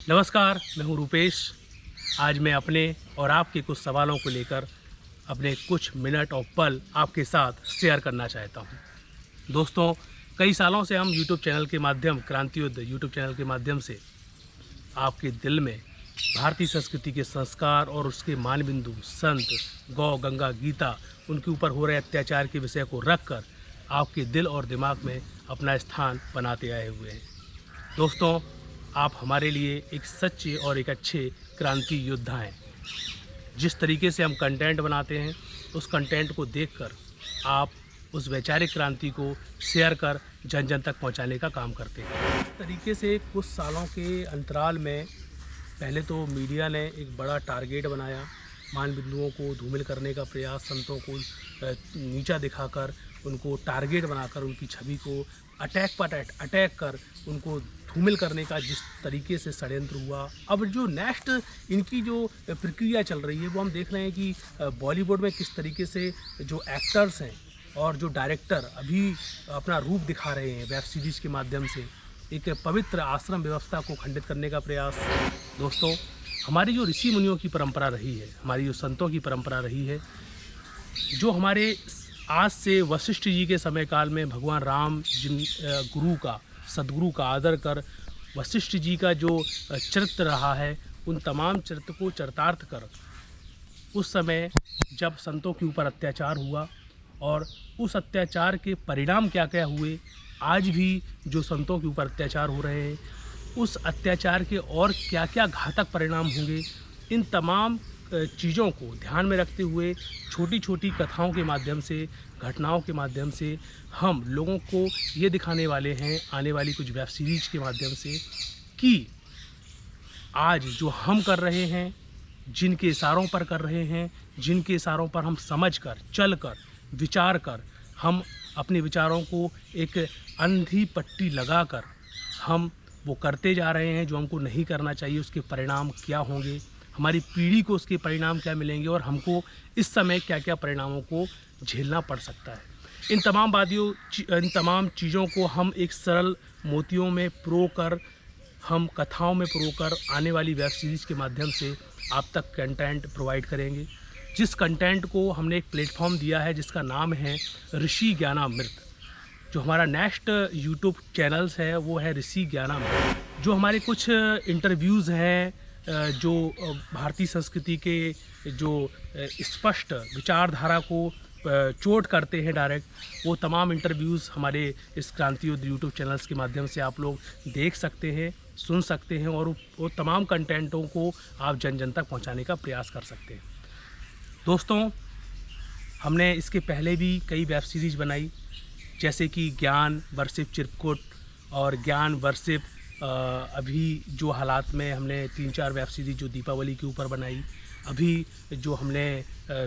नमस्कार, मैं हूं रूपेश। आज मैं अपने और आपके कुछ सवालों को लेकर अपने कुछ मिनट और पल आपके साथ शेयर करना चाहता हूं। दोस्तों, कई सालों से हम YouTube चैनल के माध्यम क्रांति युद्ध YouTube चैनल के माध्यम से आपके दिल में भारतीय संस्कृति के संस्कार और उसके मानबिंदु संत, गौ, गंगा, गीता, उनके ऊपर हो रहे अत्याचार के विषय को रखकर आपके दिल और दिमाग में अपना स्थान बनाते आए हुए हैं। दोस्तों, आप हमारे लिए एक सच्चे और एक अच्छे क्रांति योद्धा हैं। जिस तरीके से हम कंटेंट बनाते हैं, उस कंटेंट को देखकर आप उस वैचारिक क्रांति को शेयर कर जन जन तक पहुंचाने का काम करते हैं। इस तरीके से कुछ सालों के अंतराल में पहले तो मीडिया ने एक बड़ा टारगेट बनाया, मान बिंदुओं को धूमिल करने का प्रयास, संतों को नीचा दिखाकर उनको टारगेट बनाकर उनकी छवि को अटैक कर उनको धूमिल करने का जिस तरीके से षड्यंत्र हुआ। अब जो नेक्स्ट इनकी जो प्रक्रिया चल रही है वो हम देख रहे हैं कि बॉलीवुड में किस तरीके से जो एक्टर्स हैं और जो डायरेक्टर अभी अपना रूप दिखा रहे हैं वेब सीरीज़ के माध्यम से एक पवित्र आश्रम व्यवस्था को खंडित करने का प्रयास। दोस्तों, हमारी जो ऋषि मुनियों की परंपरा रही है, हमारी जो संतों की परंपरा रही है, जो हमारे आज से वशिष्ठ जी के समय काल में भगवान राम जिन सदगुरु का आदर कर वशिष्ठ जी का जो चरित्र रहा है, उन तमाम चरित्र को चरितार्थ कर उस समय जब संतों के ऊपर अत्याचार हुआ और उस अत्याचार के परिणाम क्या क्या हुए, आज भी जो संतों के ऊपर अत्याचार हो रहे हैं, उस अत्याचार के और क्या क्या घातक परिणाम होंगे, इन तमाम चीज़ों को ध्यान में रखते हुए छोटी छोटी कथाओं के माध्यम से, घटनाओं के माध्यम से हम लोगों को ये दिखाने वाले हैं आने वाली कुछ वेब सीरीज़ के माध्यम से कि आज जो हम कर रहे हैं, जिनके इशारों पर कर रहे हैं, जिनके इशारों पर हम समझ कर, चल कर, विचार कर, हम अपने विचारों को एक अंधी पट्टी लगा कर हम वो करते जा रहे हैं जो हमको नहीं करना चाहिए, उसके परिणाम क्या होंगे, हमारी पीढ़ी को उसके परिणाम क्या मिलेंगे और हमको इस समय क्या क्या परिणामों को झेलना पड़ सकता है। इन तमाम चीज़ों को हम एक सरल मोतियों में पिरोकर, हम कथाओं में पिरोकर आने वाली वेब सीरीज़ के माध्यम से आप तक कंटेंट प्रोवाइड करेंगे। जिस कंटेंट को हमने एक प्लेटफॉर्म दिया है जिसका नाम है ऋषि ज्ञानामृत। जो हमारा नेक्स्ट यूट्यूब चैनल्स है वो है ऋषि ज्ञानामृत। जो हमारे कुछ इंटरव्यूज़ हैं जो भारतीय संस्कृति के जो स्पष्ट विचारधारा को चोट करते हैं डायरेक्ट, वो तमाम इंटरव्यूज़ हमारे इस क्रांति युद्ध यूट्यूब चैनल्स के माध्यम से आप लोग देख सकते हैं, सुन सकते हैं और वो तमाम कंटेंटों को आप जन जन तक पहुंचाने का प्रयास कर सकते हैं। दोस्तों, हमने इसके पहले भी कई वेब सीरीज़ बनाई, जैसे कि ज्ञान वर्सेस चिरकुट और ज्ञान वर्सेस अभी जो हालात में हमने 3-4 वेब सीरीज़ जो दीपावली के ऊपर बनाई, अभी जो हमने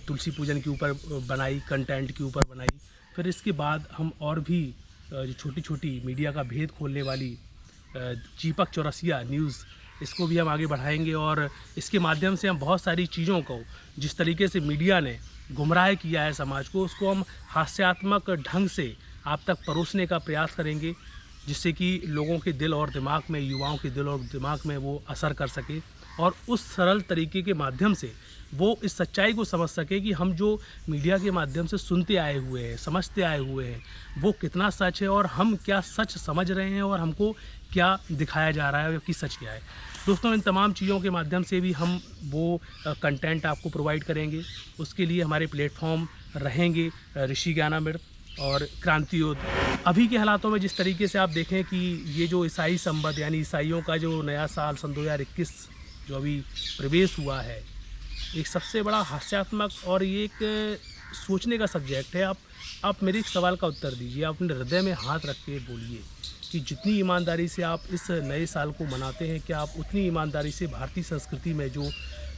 तुलसी पूजन के ऊपर बनाई, कंटेंट के ऊपर बनाई। फिर इसके बाद हम और भी जो छोटी छोटी मीडिया का भेद खोलने वाली चीपक चौरसिया न्यूज़, इसको भी हम आगे बढ़ाएंगे और इसके माध्यम से हम बहुत सारी चीज़ों को जिस तरीके से मीडिया ने गुमराह किया है समाज को, उसको हम हास्यात्मक ढंग से आप तक परोसने का प्रयास करेंगे, जिससे कि लोगों के दिल और दिमाग में, युवाओं के दिल और दिमाग में वो असर कर सके और उस सरल तरीके के माध्यम से वो इस सच्चाई को समझ सके कि हम जो मीडिया के माध्यम से सुनते आए हुए हैं, समझते आए हुए हैं, वो कितना सच है और हम क्या सच समझ रहे हैं और हमको क्या दिखाया जा रहा है कि सच क्या है। दोस्तों, इन तमाम चीज़ों के माध्यम से भी हम वो कंटेंट आपको प्रोवाइड करेंगे। उसके लिए हमारे प्लेटफॉर्म रहेंगे ऋषि ज्ञानामृत और क्रांति युद्ध। अभी के हालातों में जिस तरीके से आप देखें कि ये जो ईसाई संबत यानी ईसाइयों का जो नया साल सन 2021 जो अभी प्रवेश हुआ है, एक सबसे बड़ा हास्यात्मक और ये एक सोचने का सब्जेक्ट है। आप मेरे एक सवाल का उत्तर दीजिए, आप अपने हृदय में हाथ रख के बोलिए कि जितनी ईमानदारी से आप इस नए साल को मनाते हैं, क्या आप उतनी ईमानदारी से भारतीय संस्कृति में जो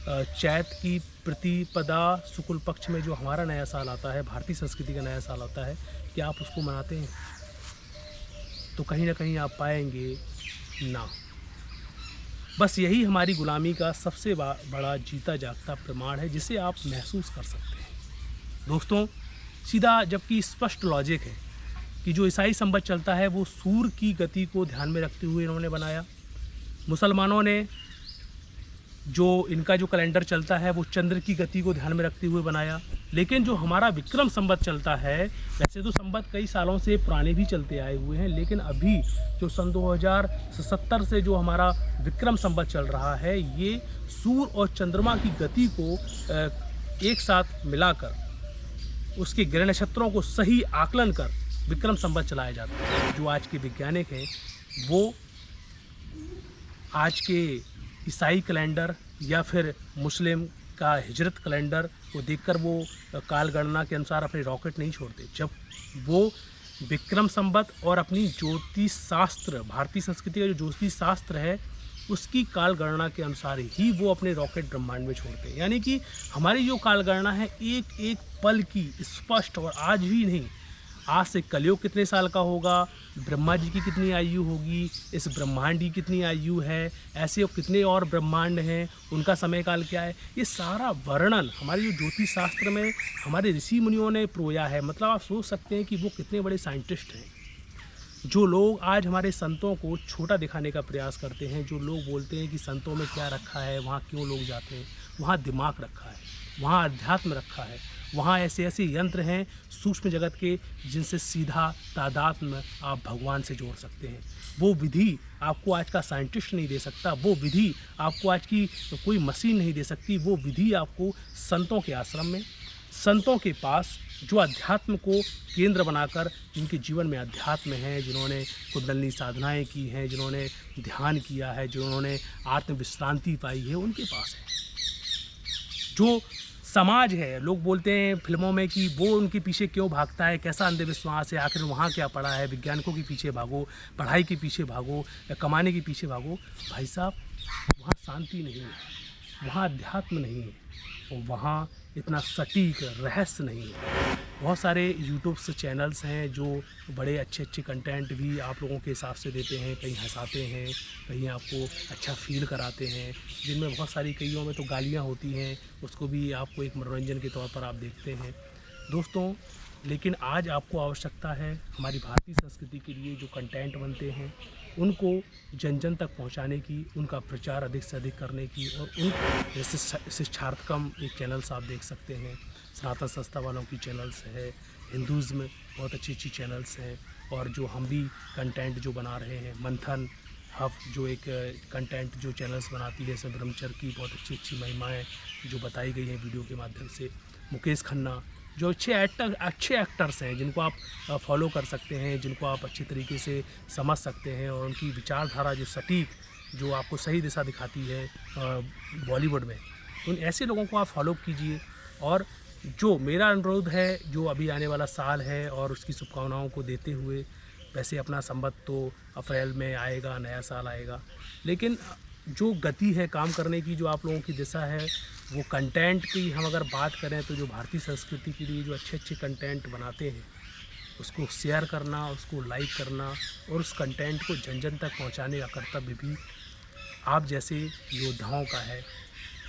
चैत की प्रतिपदा शुक्ल पक्ष में जो हमारा नया साल आता है, भारतीय संस्कृति का नया साल आता है, क्या आप उसको मनाते हैं? तो कहीं ना कहीं आप पाएंगे ना। बस यही हमारी गुलामी का सबसे बड़ा जीता जागता प्रमाण है, जिसे आप महसूस कर सकते हैं। दोस्तों, सीधा जबकि स्पष्ट लॉजिक है कि जो ईसाई संबत चलता है वो सूर्य की गति को ध्यान में रखते हुए इन्होंने बनाया। मुसलमानों ने जो इनका जो कैलेंडर चलता है वो चंद्र की गति को ध्यान में रखते हुए बनाया। लेकिन जो हमारा विक्रम संवत चलता है, वैसे तो संवत कई सालों से पुराने भी चलते आए हुए हैं, लेकिन अभी जो सन 2070 से जो हमारा विक्रम संवत चल रहा है, ये सूर्य और चंद्रमा की गति को एक साथ मिलाकर उसके ग्रह नक्षत्रों को सही आकलन कर विक्रम संवत चलाया जाता है। जो आज के वैज्ञानिक हैं वो आज के ईसाई कैलेंडर या फिर मुस्लिम का हिजरत कैलेंडर को देखकर वो काल गणना के अनुसार अपने रॉकेट नहीं छोड़ते। जब वो विक्रम संवत और अपनी ज्योतिष शास्त्र, भारतीय संस्कृति का जो ज्योतिष शास्त्र है, उसकी काल गणना के अनुसार ही वो अपने रॉकेट ब्रह्मांड में छोड़ते हैं। यानी कि हमारी जो काल गणना है एक एक पल की स्पष्ट, और आज भी नहीं, आज से कलयुग कितने साल का होगा, ब्रह्मा जी की कितनी आयु होगी, इस ब्रह्मांड की कितनी आयु है, ऐसे कितने और ब्रह्मांड हैं, उनका समय काल क्या है, ये सारा वर्णन हमारे जो ज्योतिष शास्त्र में हमारे ऋषि मुनियों ने प्रोया है। मतलब आप सोच सकते हैं कि वो कितने बड़े साइंटिस्ट हैं। जो लोग आज हमारे संतों को छोटा दिखाने का प्रयास करते हैं, जो लोग बोलते हैं कि संतों में क्या रखा है, वहाँ क्यों लोग जाते हैं, वहाँ दिमाग रखा है, वहाँ अध्यात्म रखा है, वहाँ ऐसे ऐसे यंत्र हैं सूक्ष्म जगत के जिनसे सीधा तादात्म्य आप भगवान से जोड़ सकते हैं। वो विधि आपको आज का साइंटिस्ट नहीं दे सकता, वो विधि आपको आज की कोई मशीन नहीं दे सकती। वो विधि आपको संतों के आश्रम में, संतों के पास, जो अध्यात्म को केंद्र बनाकर, जिनके जीवन में अध्यात्म है, जिन्होंने कुंडलिनी साधनाएं की हैं, जिन्होंने ध्यान किया है, जिन्होंने आत्मविश्रांति पाई है, उनके पास है। जो समाज है, लोग बोलते हैं फिल्मों में कि वो उनके पीछे क्यों भागता है, कैसा अंधविश्वास है, आखिर वहाँ क्या पड़ा है, वैज्ञानिकों के पीछे भागो, पढ़ाई के पीछे भागो या कमाने के पीछे भागो। भाई साहब, वहाँ शांति नहीं है, वहाँ अध्यात्म नहीं है, और वहाँ इतना सटीक रहस्य नहीं है। बहुत सारे यूट्यूब से चैनल्स हैं जो बड़े अच्छे अच्छे कंटेंट भी आप लोगों के हिसाब से देते हैं, कहीं हंसाते हैं, कहीं आपको अच्छा फील कराते हैं, जिनमें बहुत सारी, कईयों में तो गालियाँ होती हैं, उसको भी आपको एक मनोरंजन के तौर पर आप देखते हैं दोस्तों। लेकिन आज आपको आवश्यकता है हमारी भारतीय संस्कृति के लिए जो कंटेंट बनते हैं उनको जन जन तक पहुंचाने की, उनका प्रचार अधिक से अधिक करने की, और उन जैसे शिक्षार्थकम एक चैनल्स आप देख सकते हैं, सनातन संस्था वालों की चैनल्स है, हिंदूज़ में बहुत अच्छी अच्छी चैनल्स हैं, और जो हम भी कंटेंट जो बना रहे हैं, मंथन हब जो एक कंटेंट जो चैनल्स बनाती है, इसमें ब्रह्मचर्य की बहुत अच्छी अच्छी महिमाएँ जो बताई गई हैं वीडियो के माध्यम से, मुकेश खन्ना जो अच्छे एक्टर्स हैं, जिनको आप फॉलो कर सकते हैं, जिनको आप अच्छी तरीके से समझ सकते हैं, और उनकी विचारधारा जो सटीक, जो आपको सही दिशा दिखाती है बॉलीवुड में, उन ऐसे लोगों को आप फॉलो कीजिए। और जो मेरा अनुरोध है, जो अभी आने वाला साल है और उसकी शुभकामनाओं को देते हुए, वैसे अपना संवत तो अप्रैल में आएगा, नया साल आएगा, लेकिन जो गति है काम करने की, जो आप लोगों की दिशा है, वो कंटेंट की हम अगर बात करें तो जो भारतीय संस्कृति के लिए जो अच्छे अच्छे कंटेंट बनाते हैं, उसको शेयर करना, उसको लाइक करना, और उस कंटेंट को जन जन तक पहुंचाने का कर्तव्य भी आप जैसे योद्धाओं का है,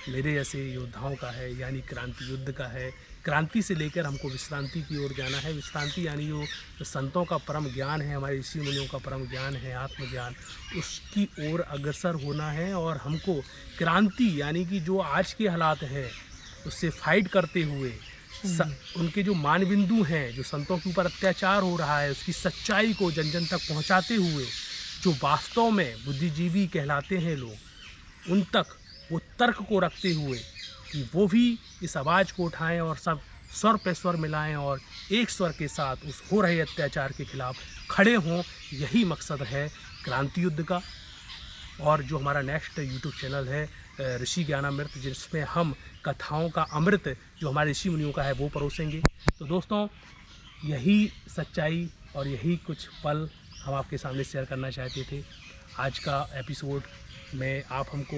मेरे जैसे योद्धाओं का है, यानी क्रांति युद्ध का है। क्रांति से लेकर हमको विश्रांति की ओर जाना है। विश्रांति यानी जो संतों का परम ज्ञान है, हमारे ऋषि मुनियों का परम ज्ञान है, आत्मज्ञान, उसकी ओर अग्रसर होना है। और हमको क्रांति यानी कि जो आज के हालात है उससे फाइट करते हुए, उनके जो मानबिंदु हैं, जो संतों के ऊपर अत्याचार हो रहा है, उसकी सच्चाई को जन जन तक पहुँचाते हुए, जो वास्तव में बुद्धिजीवी कहलाते हैं लोग, उन तक वो तर्क को रखते हुए कि वो भी इस आवाज़ को उठाएं और सब स्वर पे स्वर मिलाएं और एक स्वर के साथ उस हो रहे अत्याचार के खिलाफ खड़े हों। यही मकसद है क्रांति युद्ध का। और जो हमारा नेक्स्ट यूट्यूब चैनल है ऋषि ज्ञानामृत, जिसमें हम कथाओं का अमृत जो हमारे ऋषि मुनियों का है वो परोसेंगे। तो दोस्तों, यही सच्चाई और यही कुछ पल हम आपके सामने शेयर करना चाहते थे। आज का एपिसोड में आप हमको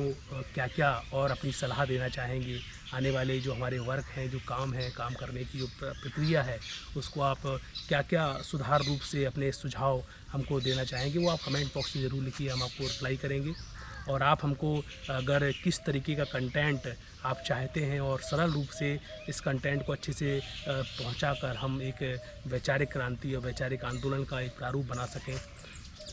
क्या क्या और अपनी सलाह देना चाहेंगे, आने वाले जो हमारे वर्क हैं, जो काम है, काम करने की जो प्रक्रिया है, उसको आप क्या क्या सुधार रूप से अपने सुझाव हमको देना चाहेंगे, वो आप कमेंट बॉक्स में ज़रूर लिखिए, हम आपको रिप्लाई करेंगे। और आप हमको अगर किस तरीके का कंटेंट आप चाहते हैं और सरल रूप से इस कंटेंट को अच्छे से पहुंचाकर हम एक वैचारिक क्रांति और वैचारिक आंदोलन का एक प्रारूप बना सकें,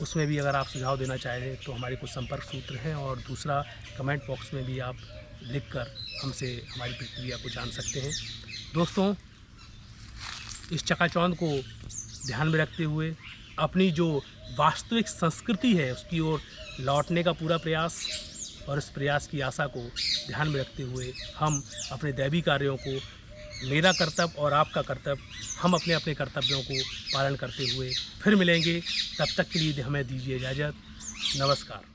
उसमें भी अगर आप सुझाव देना चाहें तो हमारे कुछ संपर्क सूत्र हैं, और दूसरा कमेंट बॉक्स में भी आप लिखकर हमसे हमारी प्रतिक्रिया को जान सकते हैं। दोस्तों, इस चकाचौंध को ध्यान में रखते हुए अपनी जो वास्तविक संस्कृति है उसकी ओर लौटने का पूरा प्रयास, और इस प्रयास की आशा को ध्यान में रखते हुए हम अपने दैवी कार्यों को, मेरा कर्तव्य और आपका कर्तव्य, हम अपने अपने कर्तव्यों को पालन करते हुए फिर मिलेंगे। तब तक के लिए हमें दीजिए इजाज़त। नमस्कार।